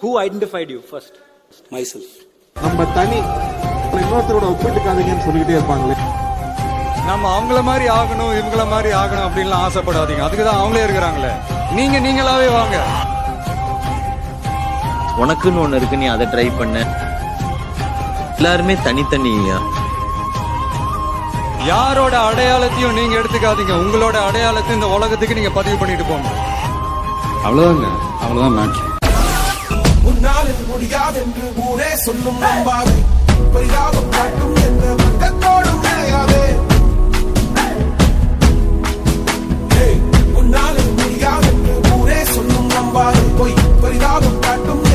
Who identified you first? Myself. நம்ம தனி இன்னொருத்தரோட ஒப்பிட்டுக்காதீங்கன்னு சொல்லிக்கிட்டே இருப்பாங்களே. நம்ம அவங்கள மாதிரி ஆகணும் இவங்கள மாதிரி ஆகணும் அப்படின்லாம் ஆசைப்படாதீங்க. அதுக்குதான் அவங்களே இருக்கிறாங்களே. நீங்களாவே வாங்க. உனக்குன்னு ஒண்ணு இருக்கு, நீ அதை ட்ரை பண்ண. எல்லாருமே தனித்தனியா. யாரோட அடையாளத்தையும் நீங்க எடுத்துக்காதீங்க. உங்களோட அடையாளத்தை இந்த உலகத்துக்கு நீங்க பதிவு பண்ணிட்டு போங்க. அவ்வளவுதான் மேட்ச். உன்னால் முடியாதென்று ஊரே சொல்லும் நம்பாது, பரிதாபம் காட்டும் என்ற வட்டத்தோடும் நினையாதே. உன்னால் முடியாதென்று ஊரே சொல்லும் நம்பாது, பொய் பரிதாபம் காட்டும்